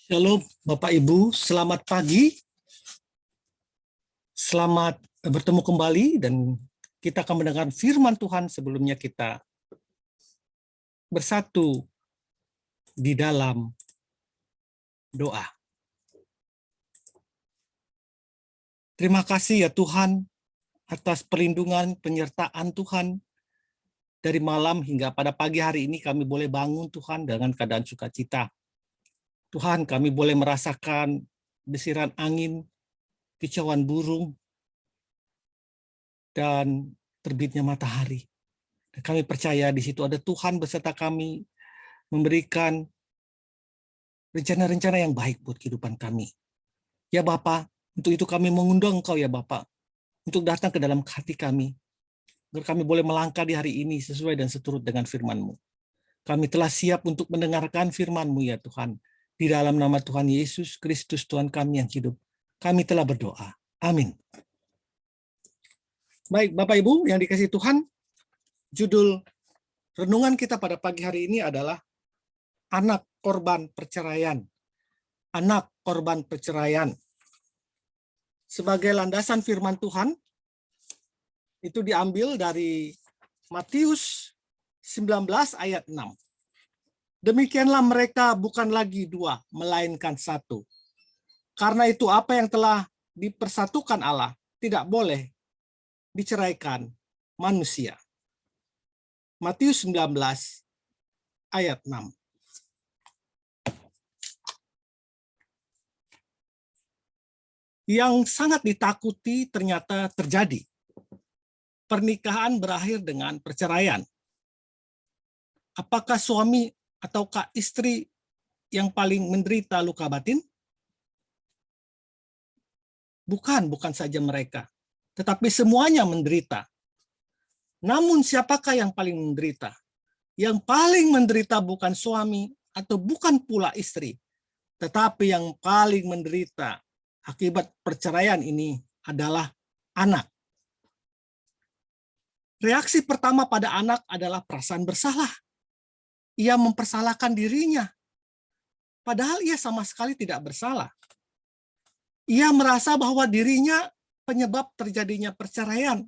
Shalom Bapak Ibu, selamat pagi, selamat bertemu kembali dan kita akan mendengar firman Tuhan. Sebelumnya kita bersatu di dalam doa. Terima kasih ya Tuhan atas perlindungan, penyertaan Tuhan. Dari malam hingga pada pagi hari ini kami boleh bangun Tuhan dengan keadaan sukacita. Tuhan, kami boleh merasakan desiran angin, kicauan burung, dan terbitnya matahari. Dan kami percaya di situ ada Tuhan beserta kami, memberikan rencana-rencana yang baik buat kehidupan kami. Ya Bapa, untuk itu kami mengundang Engkau ya Bapa, untuk datang ke dalam hati kami, agar kami boleh melangkah di hari ini sesuai dan seturut dengan firman-Mu. Kami telah siap untuk mendengarkan firman-Mu ya Tuhan. Di dalam nama Tuhan Yesus Kristus Tuhan kami yang hidup, kami telah berdoa. Amin. Baik Bapak Ibu yang dikasihi Tuhan, judul renungan kita pada pagi hari ini adalah anak korban perceraian. Anak korban perceraian. Sebagai landasan firman Tuhan, itu diambil dari Matius 19 ayat 6. Demikianlah mereka bukan lagi dua, melainkan satu. Karena itu apa yang telah dipersatukan Allah tidak boleh diceraikan manusia. Matius 19 ayat 6. Yang sangat ditakuti ternyata terjadi. Pernikahan berakhir dengan perceraian. Apakah suami ataukah istri yang paling menderita luka batin? Bukan saja mereka, tetapi semuanya menderita. Namun siapakah yang paling menderita? Yang paling menderita bukan suami atau bukan pula istri, tetapi yang paling menderita akibat perceraian ini adalah anak. Reaksi pertama pada anak adalah perasaan bersalah. Ia mempersalahkan dirinya, padahal ia sama sekali tidak bersalah. Ia merasa bahwa dirinya penyebab terjadinya perceraian.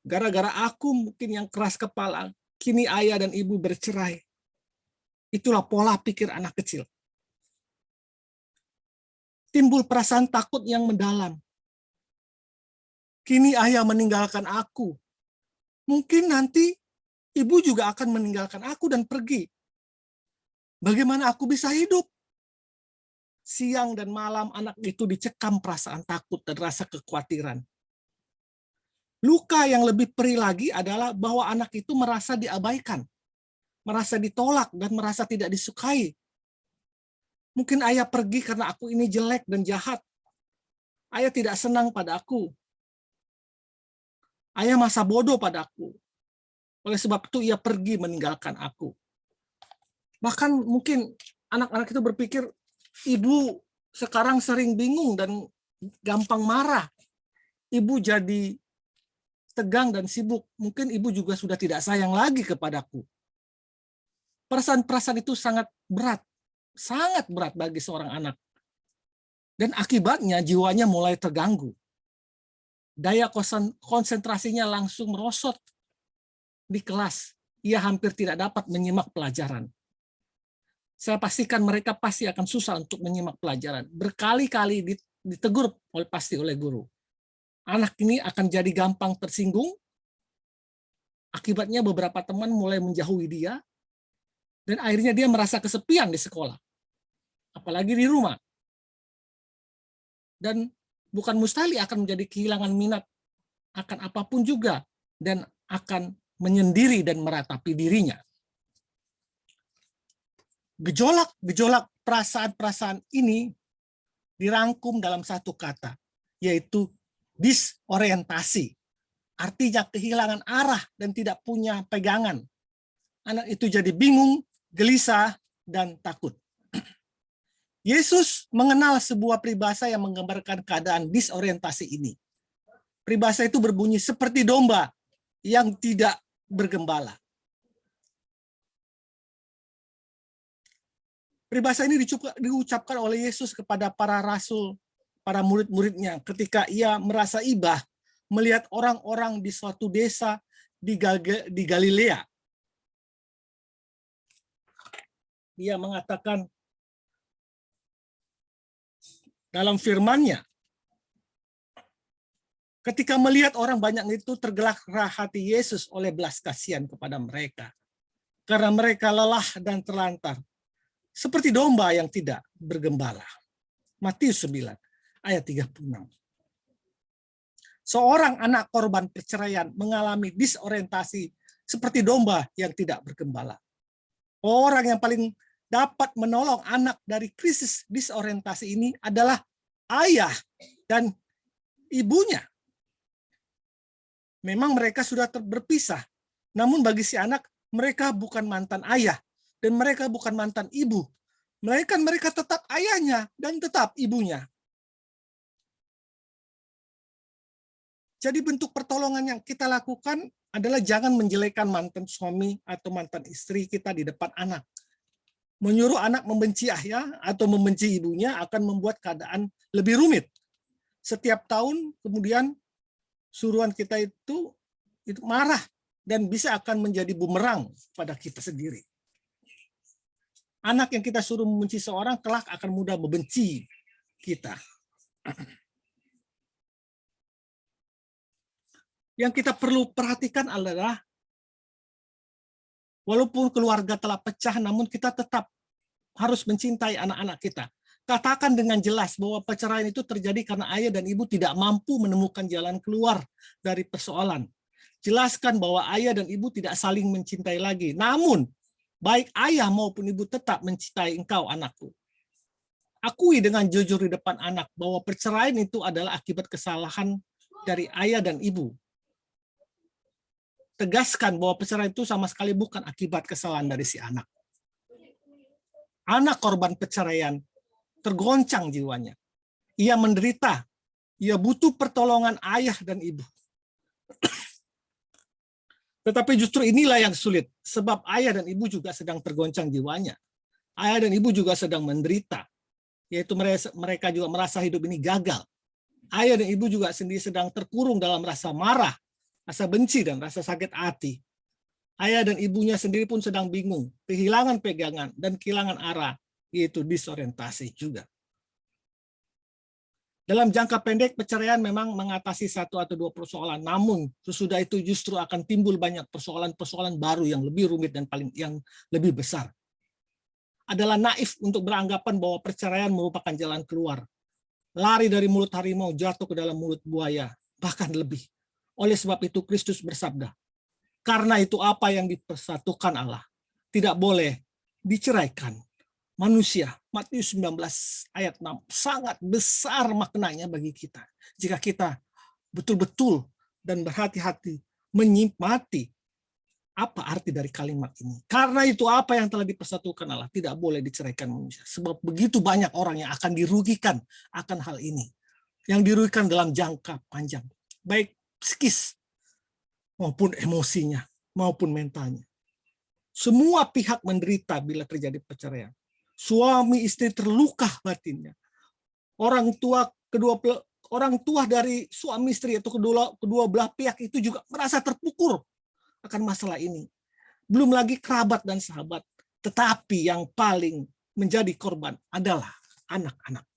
Gara-gara aku mungkin yang keras kepala, kini ayah dan ibu bercerai. Itulah pola pikir anak kecil. Timbul perasaan takut yang mendalam. Kini ayah meninggalkan aku. Mungkin nanti ibu juga akan meninggalkan aku dan pergi. Bagaimana aku bisa hidup? Siang dan malam anak itu dicekam perasaan takut dan rasa kekhawatiran. Luka yang lebih perih lagi adalah bahwa anak itu merasa diabaikan, merasa ditolak, dan merasa tidak disukai. Mungkin ayah pergi karena aku ini jelek dan jahat. Ayah tidak senang pada aku. Ayah masa bodoh padaku. Oleh sebab itu ia pergi meninggalkan aku. Bahkan mungkin anak-anak itu berpikir, ibu sekarang sering bingung dan gampang marah. Ibu jadi tegang dan sibuk. Mungkin ibu juga sudah tidak sayang lagi kepadaku. Perasaan-perasaan itu sangat berat bagi seorang anak. Dan akibatnya jiwanya mulai terganggu. Daya konsentrasinya langsung merosot di kelas. Ia hampir tidak dapat menyimak pelajaran. Saya pastikan mereka pasti akan susah untuk menyimak pelajaran. Berkali-kali ditegur pasti oleh guru. Anak ini akan jadi gampang tersinggung. Akibatnya beberapa teman mulai menjauhi dia. Dan akhirnya dia merasa kesepian di sekolah. Apalagi di rumah. Dan bukan mustahil akan menjadi kehilangan minat akan apapun juga. Dan akan menyendiri dan meratapi dirinya. Gejolak perasaan-perasaan ini dirangkum dalam satu kata, yaitu disorientasi. Artinya kehilangan arah dan tidak punya pegangan. Anak itu jadi bingung, gelisah, dan takut. Yesus mengenal sebuah peribahasa yang menggambarkan keadaan disorientasi ini. Peribahasa itu berbunyi seperti domba yang tidak bergembala. Peribahasa ini diucapkan oleh Yesus kepada para rasul, para murid-muridnya ketika ia merasa iba melihat orang-orang di suatu desa di Galilea. Dia mengatakan dalam firman-Nya, ketika melihat orang banyak itu, tergeraklah hati Yesus oleh belas kasihan kepada mereka, karena mereka lelah dan terlantar, seperti domba yang tidak bergembala. Matius 9 ayat 36. Seorang anak korban perceraian mengalami disorientasi seperti domba yang tidak bergembala. Orang yang paling dapat menolong anak dari krisis disorientasi ini adalah ayah dan ibunya. Memang mereka sudah berpisah, namun bagi si anak, mereka bukan mantan ayah dan mereka bukan mantan ibu. Melainkan mereka tetap ayahnya dan tetap ibunya. Jadi bentuk pertolongan yang kita lakukan adalah jangan menjelekkan mantan suami atau mantan istri kita di depan anak. Menyuruh anak membenci ayah atau membenci ibunya akan membuat keadaan lebih rumit. Setiap tahun kemudian suruhan kita itu marah dan bisa akan menjadi bumerang pada kita sendiri. Anak yang kita suruh membenci seorang kelak akan mudah membenci kita. Yang kita perlu perhatikan adalah walaupun keluarga telah pecah, namun kita tetap harus mencintai anak-anak kita. Katakan dengan jelas bahwa perceraian itu terjadi karena ayah dan ibu tidak mampu menemukan jalan keluar dari persoalan. Jelaskan bahwa ayah dan ibu tidak saling mencintai lagi. Namun, baik ayah maupun ibu tetap mencintai engkau, anakku. Akui dengan jujur di depan anak bahwa perceraian itu adalah akibat kesalahan dari ayah dan ibu. Tegaskan bahwa perceraian itu sama sekali bukan akibat kesalahan dari si anak. Anak korban perceraian tergoncang jiwanya. Ia menderita. Ia butuh pertolongan ayah dan ibu. Tetapi justru inilah yang sulit, sebab ayah dan ibu juga sedang tergoncang jiwanya. Ayah dan ibu juga sedang menderita, yaitu mereka juga merasa hidup ini gagal. Ayah dan ibu juga sendiri sedang terkurung dalam rasa marah, rasa benci, dan rasa sakit hati. Ayah dan ibunya sendiri pun sedang bingung, kehilangan pegangan, dan kehilangan arah, yaitu disorientasi juga. Dalam jangka pendek, perceraian memang mengatasi satu atau dua persoalan, namun sesudah itu justru akan timbul banyak persoalan-persoalan baru yang lebih rumit dan yang lebih besar. Adalah naif untuk beranggapan bahwa perceraian merupakan jalan keluar. Lari dari mulut harimau jatuh ke dalam mulut buaya, bahkan lebih. Oleh sebab itu Kristus bersabda, karena itu apa yang dipersatukan Allah tidak boleh diceraikan manusia. Matius 19 ayat 6 sangat besar maknanya bagi kita. Jika kita betul-betul dan berhati-hati menyimati apa arti dari kalimat ini. Karena itu apa yang telah dipersatukan Allah tidak boleh diceraikan manusia. Sebab begitu banyak orang yang akan dirugikan akan hal ini. Yang dirugikan dalam jangka panjang. Baik psikis maupun emosinya, maupun mentalnya. Semua pihak menderita bila terjadi perceraian. Suami istri terluka batinnya. Orang tua dari suami istri atau kedua belah pihak itu juga merasa terpukul akan masalah ini. Belum lagi kerabat dan sahabat. Tetapi yang paling menjadi korban adalah anak-anak.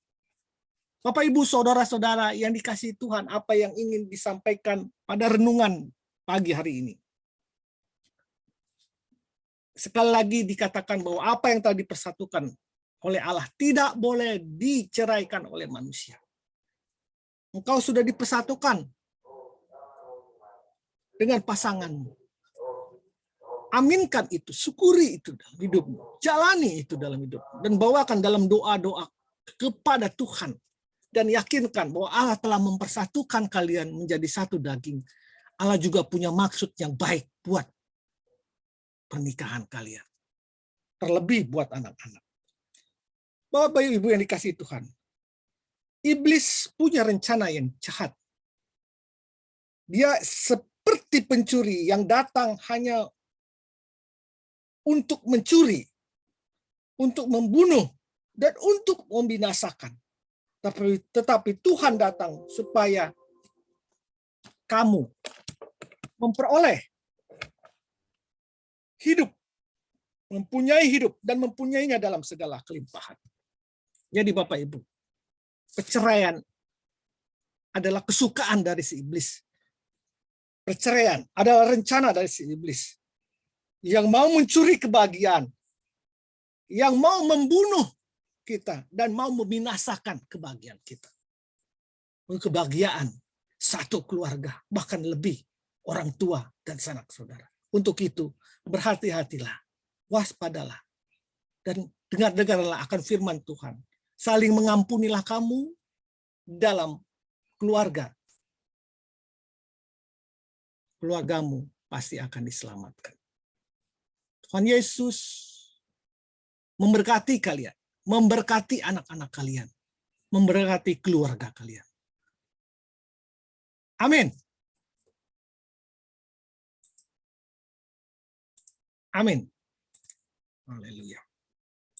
Bapak, Ibu, saudara-saudara yang dikasihi Tuhan, apa yang ingin disampaikan pada renungan pagi hari ini? Sekali lagi dikatakan bahwa apa yang telah dipersatukan oleh Allah tidak boleh diceraikan oleh manusia. Engkau sudah dipersatukan dengan pasanganmu. Aminkan itu, syukuri itu dalam hidupmu. Jalani itu dalam hidupmu. Dan bawakan dalam doa-doa kepada Tuhan. Dan yakinkan bahwa Allah telah mempersatukan kalian menjadi satu daging. Allah juga punya maksud yang baik buat pernikahan kalian. Terlebih buat anak-anak. Bapak Ibu yang dikasihi Tuhan. Iblis punya rencana yang jahat. Dia seperti pencuri yang datang hanya untuk mencuri, untuk membunuh dan untuk membinasakan. Tetapi Tuhan datang supaya kamu memperoleh hidup, mempunyai hidup, dan mempunyainya dalam segala kelimpahan. Jadi Bapak Ibu, perceraian adalah kesukaan dari si iblis. Perceraian adalah rencana dari si iblis yang mau mencuri kebahagiaan, yang mau membunuh kita, dan mau membinasakan kebahagiaan kita. Kebahagiaan satu keluarga, bahkan lebih orang tua dan sanak saudara. Untuk itu, berhati-hatilah, waspadalah, dan dengar-dengarlah akan firman Tuhan. Saling mengampunilah kamu dalam keluarga. Keluargamu pasti akan diselamatkan. Tuhan Yesus memberkati kalian, memberkati anak-anak kalian, memberkati keluarga kalian. Amin. Amin. Haleluya.